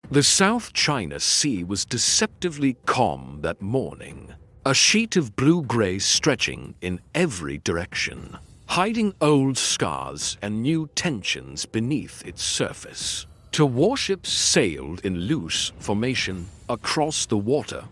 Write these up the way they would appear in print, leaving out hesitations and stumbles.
The South China Sea was deceptively calm that morning, a sheet of blue-gray stretching in every direction, hiding old scars and new tensions beneath its surface. Two warships sailed in loose formation across the water.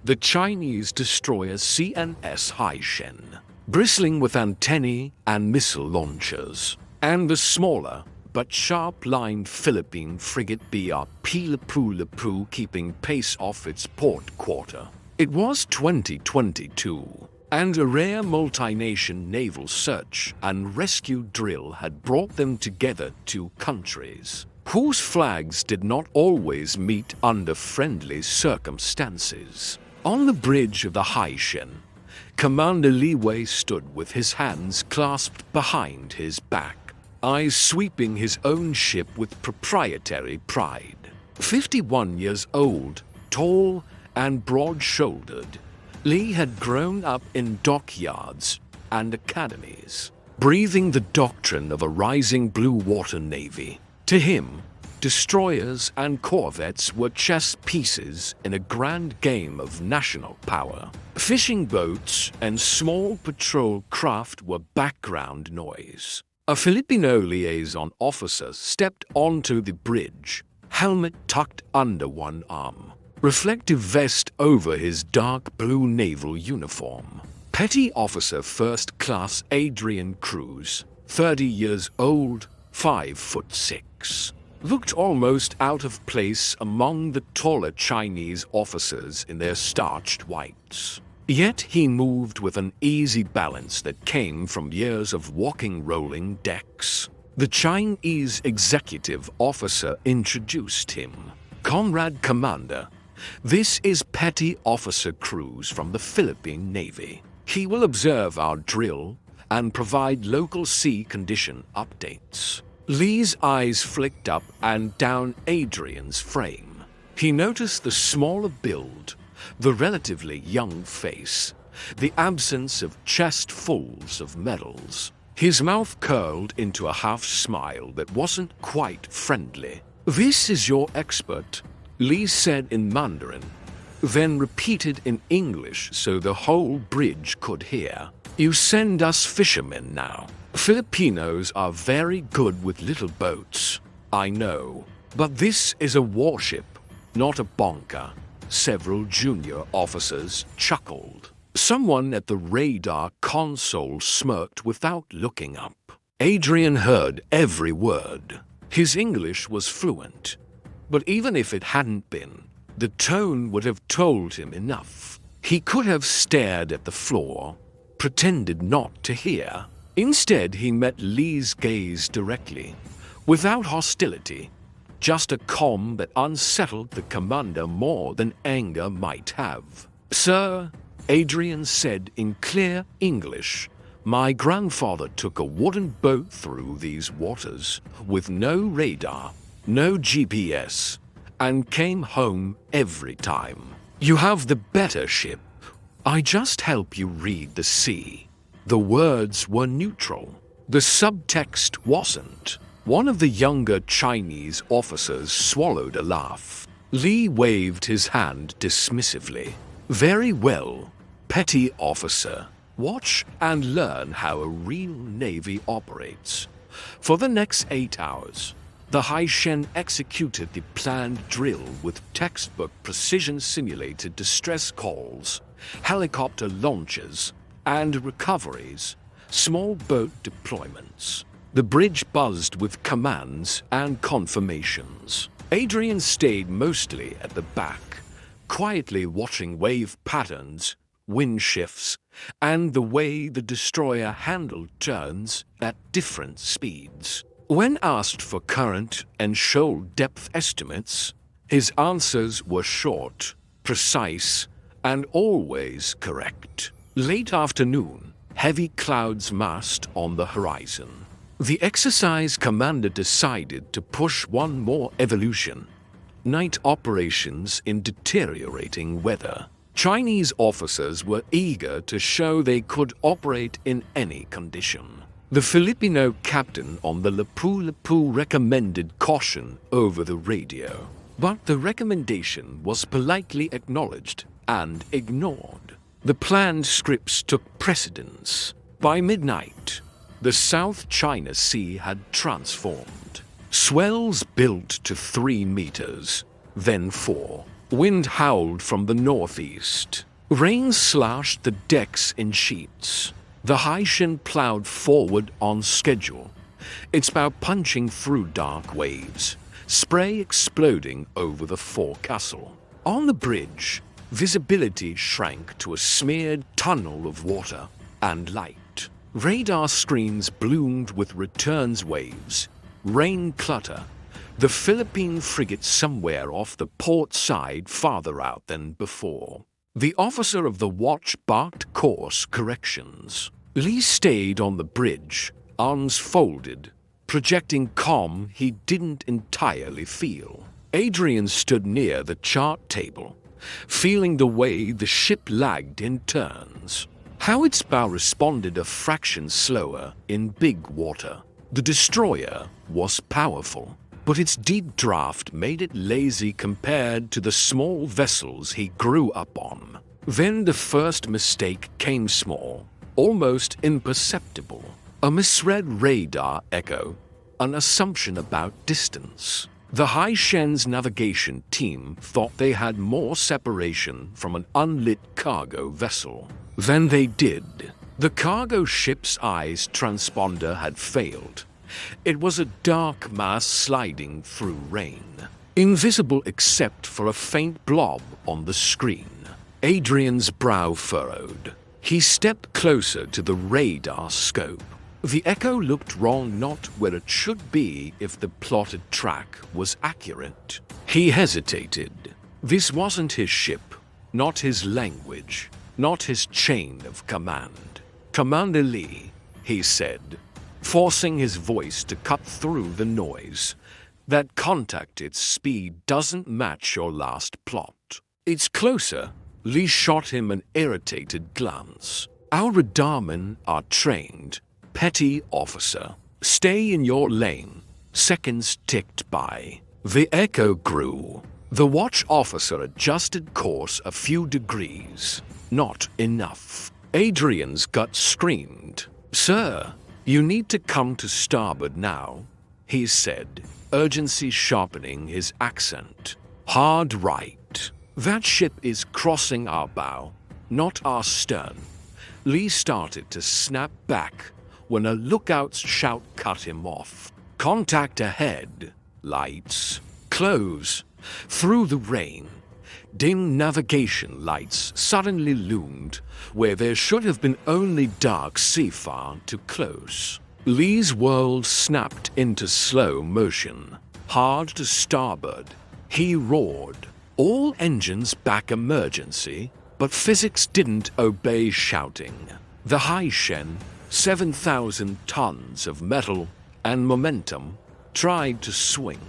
The Chinese destroyer CNS Hai Shen, bristling with antennae and missile launchers, and the smaller but sharp-lined Philippine frigate BRP Lipu keeping pace off its port quarter. It was 2022, and a rare multination naval search and rescue drill had brought them together, two countries whose flags did not always meet under friendly circumstances. On the bridge of the Hai Shen, Commander Li Wei stood with his hands clasped behind his back, eyes sweeping his own ship with proprietary pride. 51 years old, tall and broad-shouldered, Li had grown up in dockyards and academies, breathing the doctrine of a rising blue water navy. To him, destroyers and corvettes were chess pieces in a grand game of national power. Fishing boats and small patrol craft were background noise. A Filipino liaison officer stepped onto the bridge, helmet tucked under one arm, reflective vest over his dark blue naval uniform. Petty Officer First Class Adrian Cruz, 30 years old, 5'6", looked almost out of place among the taller Chinese officers in their starched whites. Yet he moved with an easy balance that came from years of walking rolling decks. The Chinese executive officer introduced him. "Comrade Commander, this is Petty Officer Cruz from the Philippine Navy. He will observe our drill and provide local sea condition updates." Li's eyes flicked up and down Adrian's frame. He noticed the smaller build, the relatively young face, the absence of chestfuls of medals. His mouth curled into a half-smile that wasn't quite friendly. "This is your expert," Li said in Mandarin, then repeated in English so the whole bridge could hear. "You send us fishermen now. Filipinos are very good with little boats, I know, but this is a warship, not a bonker." Several junior officers chuckled. Someone at the radar console smirked without looking up. Adrian heard every word. His English was fluent, but even if it hadn't been, the tone would have told him enough. He could have stared at the floor, pretended not to hear. Instead, he met Li's gaze directly, without hostility, just a calm that unsettled the commander more than anger might have. "Sir," Adrian said in clear English, "my grandfather took a wooden boat through these waters with no radar, no GPS, and came home every time. You have the better ship. I just help you read the sea." The words were neutral. The subtext wasn't. One of the younger Chinese officers swallowed a laugh. Li waved his hand dismissively. "Very well, Petty Officer. Watch and learn how a real navy operates." For the next 8 hours, the Hai Shen executed the planned drill with textbook precision simulated distress calls, helicopter launches, and recoveries, small boat deployments. The bridge buzzed with commands and confirmations. Adrian stayed mostly at the back, quietly watching wave patterns, wind shifts, and the way the destroyer handled turns at different speeds. When asked for current and shoal depth estimates, his answers were short, precise, and always correct. Late afternoon, heavy clouds massed on the horizon. The exercise commander decided to push one more evolution: night operations in deteriorating weather. Chinese officers were eager to show they could operate in any condition. The Filipino captain on the Lipu recommended caution over the radio. But the recommendation was politely acknowledged and ignored. The planned scripts took precedence. By midnight, the South China Sea had transformed. Swells built to 3 meters, then 4. Wind howled from the northeast. Rain slashed the decks in sheets. The Hai Shen plowed forward on schedule, its bow punching through dark waves, spray exploding over the forecastle. On the bridge, visibility shrank to a smeared tunnel of water and light. Radar screens bloomed with returns waves, rain clutter, the Philippine frigate somewhere off the port side farther out than before. The officer of the watch barked course corrections. Li stayed on the bridge, arms folded, projecting calm he didn't entirely feel. Adrian stood near the chart table, feeling the way the ship lagged in turns. How its bow responded a fraction slower in big water. The destroyer was powerful, but its deep draft made it lazy compared to the small vessels he grew up on. Then the first mistake came small, almost imperceptible. A misread radar echo, an assumption about distance. The Hai Shen's navigation team thought they had more separation from an unlit cargo vessel than they did. The cargo ship's eyes transponder had failed. It was a dark mass sliding through rain, invisible except for a faint blob on the screen. Adrian's brow furrowed. He stepped closer to the radar scope. The echo looked wrong, not where it should be if the plotted track was accurate. He hesitated. This wasn't his ship, not his language, not his chain of command. "Commander Li," he said, forcing his voice to cut through the noise. "That contacted speed doesn't match your last plot." "It's closer." Li shot him an irritated glance. "Our radarmen are trained, petty officer. Stay in your lane." Seconds ticked by. The echo grew. The watch officer adjusted course a few degrees. Not enough. Adrian's gut screamed. "Sir, you need to come to starboard now," he said, urgency sharpening his accent. "Hard right. That ship is crossing our bow, not our stern." Li started to snap back when a lookout's shout cut him off. "Contact ahead. Lights. Close." Through the rain, dim navigation lights suddenly loomed where there should have been only dark sea far too close. Li's world snapped into slow motion. Hard to starboard. He roared. All engines back emergency, but physics didn't obey shouting. The Hai Shen, 7,000 tons of metal and momentum, tried to swing,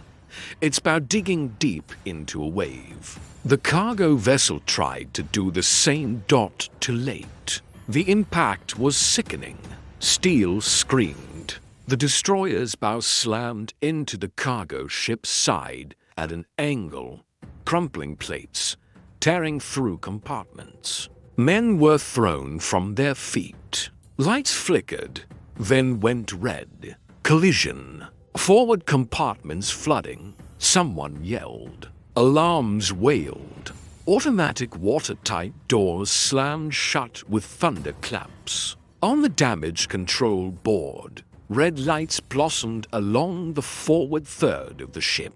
its bow digging deep into a wave. The cargo vessel tried to do the same, too late. The impact was sickening. Steel screamed. The destroyer's bow slammed into the cargo ship's side at an angle, crumpling plates, tearing through compartments. Men were thrown from their feet. Lights flickered, then went red. Collision. Forward compartments flooding. Someone yelled. Alarms wailed. Automatic watertight doors slammed shut with thunderclaps. On the damage control board, red lights blossomed along the forward third of the ship.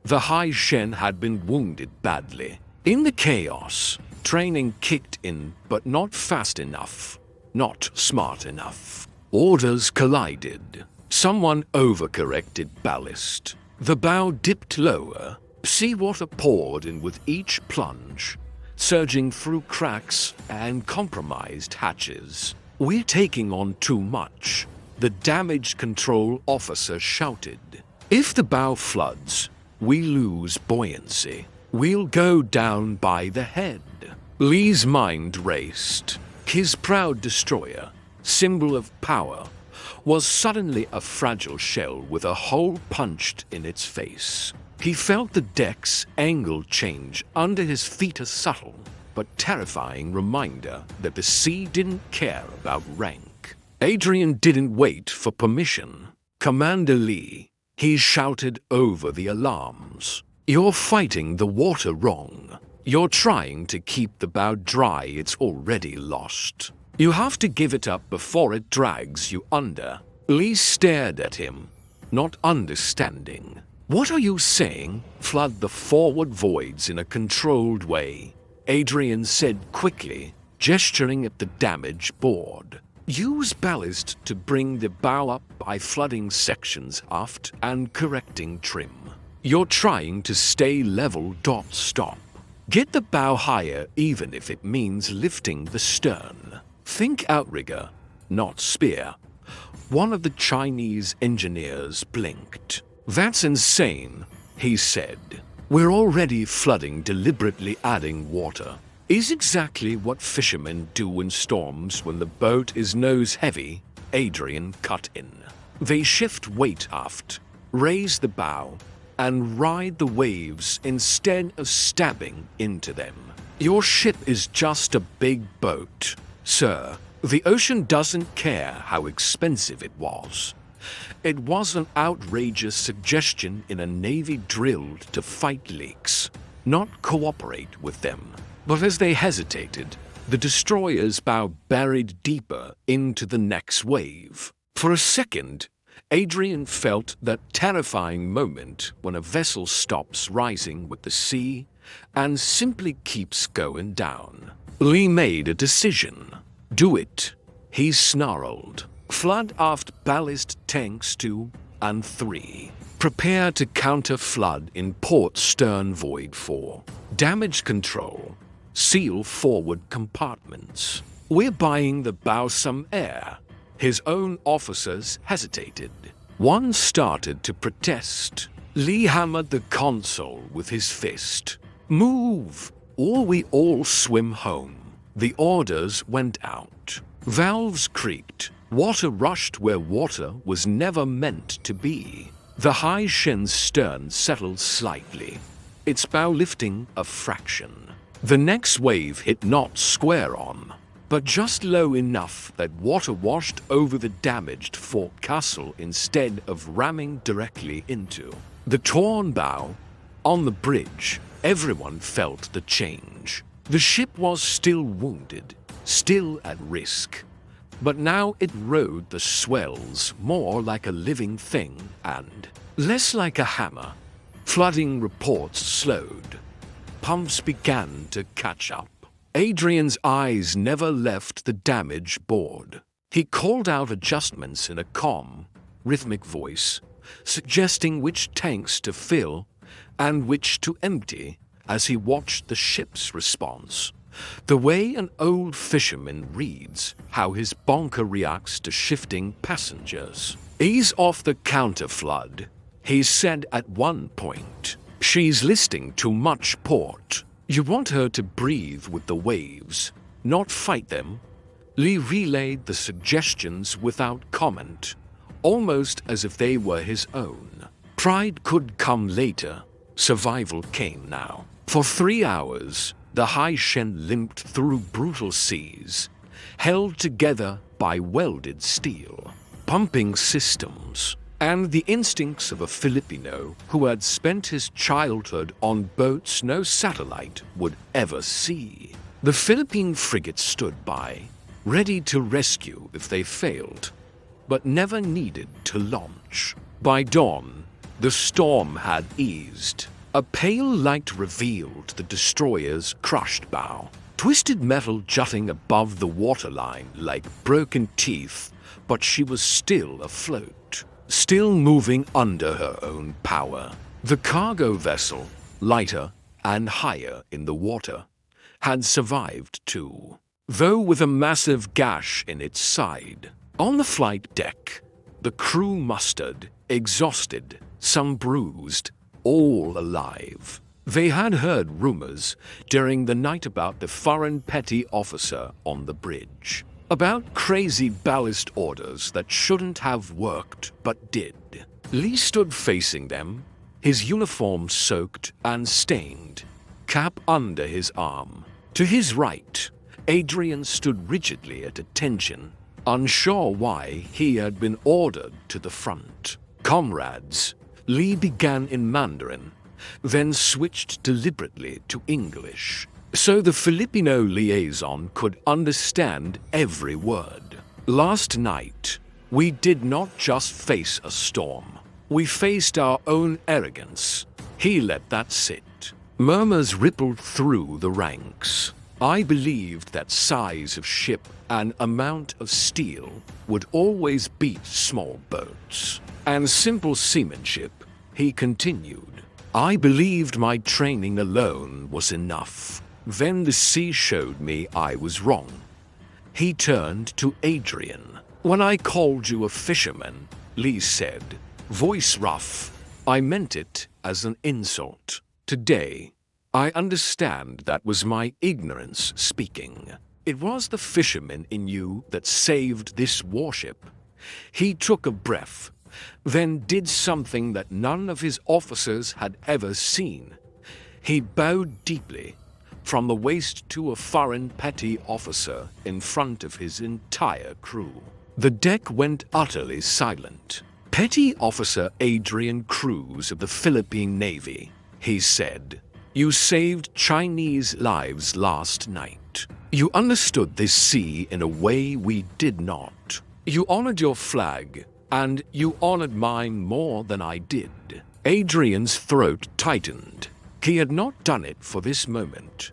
The Hai Shen had been wounded badly. In the chaos, training kicked in, but not fast enough, not smart enough. Orders collided. Someone overcorrected ballast. The bow dipped lower. Seawater poured in with each plunge, surging through cracks and compromised hatches. "We're taking on too much," the damage control officer shouted. "If the bow floods, we lose buoyancy. We'll go down by the head." Li's mind raced. His proud destroyer, symbol of power, was suddenly a fragile shell with a hole punched in its face. He felt the deck's angle change under his feet, a subtle but terrifying reminder that the sea didn't care about rank. Adrian didn't wait for permission. "Commander Li," he shouted over the alarms. "You're fighting the water wrong. You're trying to keep the bow dry. It's already lost. You have to give it up before it drags you under." Li stared at him, not understanding. "What are you saying?" "Flood the forward voids in a controlled way," Adrian said quickly, gesturing at the damaged board. "Use ballast to bring the bow up by flooding sections aft and correcting trim. You're trying to stay level. Stop. Get the bow higher even if it means lifting the stern. Think outrigger, not spear." One of the Chinese engineers blinked. "That's insane," he said. "We're already flooding, deliberately adding water. Is exactly what fishermen do in storms when the boat is nose heavy," Adrian cut in. "They shift weight aft, raise the bow, and ride the waves instead of stabbing into them. Your ship is just a big boat, sir. The ocean doesn't care how expensive it was." It was an outrageous suggestion in a navy drilled to fight leaks, not cooperate with them. But as they hesitated, the destroyer's bow buried deeper into the next wave. For a second, Adrian felt that terrifying moment when a vessel stops rising with the sea and simply keeps going down. Li made a decision. "Do it," he snarled. "Flood aft ballast tanks 2 and 3. Prepare to counter flood in port stern void 4. Damage control. Seal forward compartments. We're buying the bow some air." His own officers hesitated. One started to protest. Li hammered the console with his fist. "Move, or we all swim home." The orders went out. Valves creaked. Water rushed where water was never meant to be. The Hai Shen's stern settled slightly, its bow lifting a fraction. The next wave hit not square on, but just low enough that water washed over the damaged forecastle instead of ramming directly into the torn bow. On the bridge, everyone felt the change. The ship was still wounded, still at risk, but now it rode the swells more like a living thing and less like a hammer. Flooding reports slowed. Pumps began to catch up. Adrian's eyes never left the damaged board. He called out adjustments in a calm, rhythmic voice, suggesting which tanks to fill and which to empty as he watched the ship's response. The way an old fisherman reads how his bonker reacts to shifting passengers. "Ease off the counterflood," he said at one point. "She's listing too much port. You want her to breathe with the waves, not fight them." Li relayed the suggestions without comment, almost as if they were his own. Pride could come later. Survival came now. For 3 hours, the Hai Shen limped through brutal seas, held together by welded steel, pumping systems, and the instincts of a Filipino who had spent his childhood on boats no satellite would ever see. The Philippine frigate stood by, ready to rescue if they failed, but never needed to launch. By dawn, the storm had eased. A pale light revealed the destroyer's crushed bow, twisted metal jutting above the waterline like broken teeth, but she was still afloat, still moving under her own power. The cargo vessel, lighter and higher in the water, had survived too, though with a massive gash in its side. On the flight deck, the crew mustered, exhausted, some bruised, all alive. They had heard rumors during the night about the foreign petty officer on the bridge, about crazy ballast orders that shouldn't have worked but did. Li stood facing them, his uniform soaked and stained, cap under his arm. To his right, Adrian stood rigidly at attention, unsure why he had been ordered to the front. "Comrades," Li began in Mandarin, then switched deliberately to English, so the Filipino liaison could understand every word. "Last night, we did not just face a storm. We faced our own arrogance." He let that sit. Murmurs rippled through the ranks. I believed that size of ship and amount of steel would always beat small boats. And simple seamanship, he continued. I believed my training alone was enough. Then the sea showed me I was wrong. He turned to Adrian. "When I called you a fisherman," Li said, voice rough, "I meant it as an insult. Today, I understand that was my ignorance speaking. It was the fisherman in you that saved this warship." He took a breath, then did something that none of his officers had ever seen. He bowed deeply, from the waist to a foreign petty officer in front of his entire crew. The deck went utterly silent. "Petty Officer Adrian Cruz of the Philippine Navy," he said, "you saved Chinese lives last night. You understood this sea in a way we did not. You honored your flag, and you honored mine more than I did." Adrian's throat tightened. He had not done it for this moment.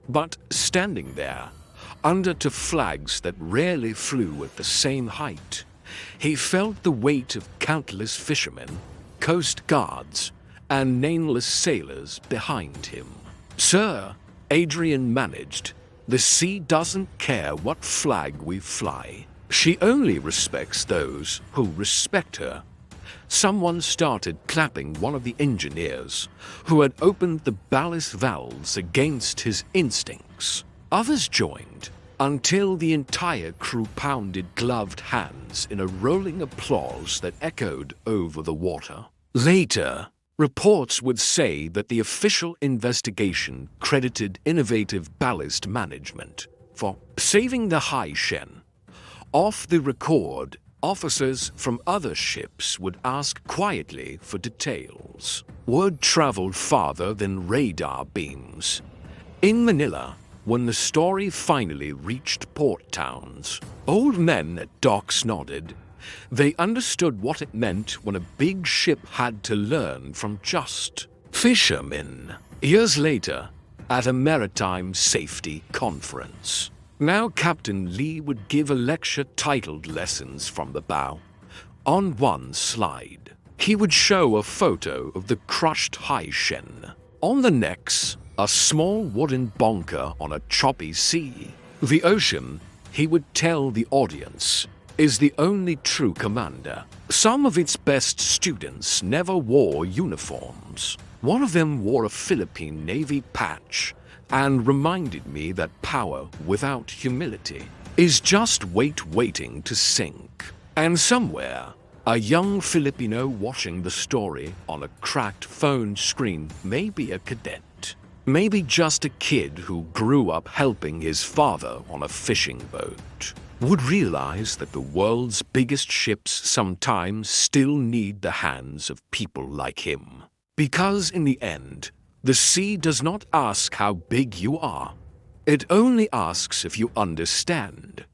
But standing there, under two flags that rarely flew at the same height, he felt the weight of countless fishermen, coast guards, and nameless sailors behind him. "Sir," Adrian managed, "the sea doesn't care what flag we fly. She only respects those who respect her." Someone started clapping one of the engineers, who had opened the ballast valves against his instincts. Others joined, until the entire crew pounded gloved hands in a rolling applause that echoed over the water. Later, reports would say that the official investigation credited innovative ballast management for saving the Hai Shen. Off the record, officers from other ships would ask quietly for details. Word traveled farther than radar beams. In Manila, when the story finally reached port towns, old men at docks nodded. They understood what it meant when a big ship had to learn from just fishermen. Years later, at a maritime safety conference, now Captain Li would give a lecture titled Lessons from the Bow. On one slide, he would show a photo of the crushed Hai Shen. On the next, a small wooden bunker on a choppy sea. The ocean, he would tell the audience, is the only true commander. Some of its best students never wore uniforms. One of them wore a Philippine Navy patch and reminded me that power without humility is just weight waiting to sink. And somewhere, a young Filipino watching the story on a cracked phone screen, maybe a cadet, maybe just a kid who grew up helping his father on a fishing boat, would realize that the world's biggest ships sometimes still need the hands of people like him. Because in the end, the sea does not ask how big you are. It only asks if you understand.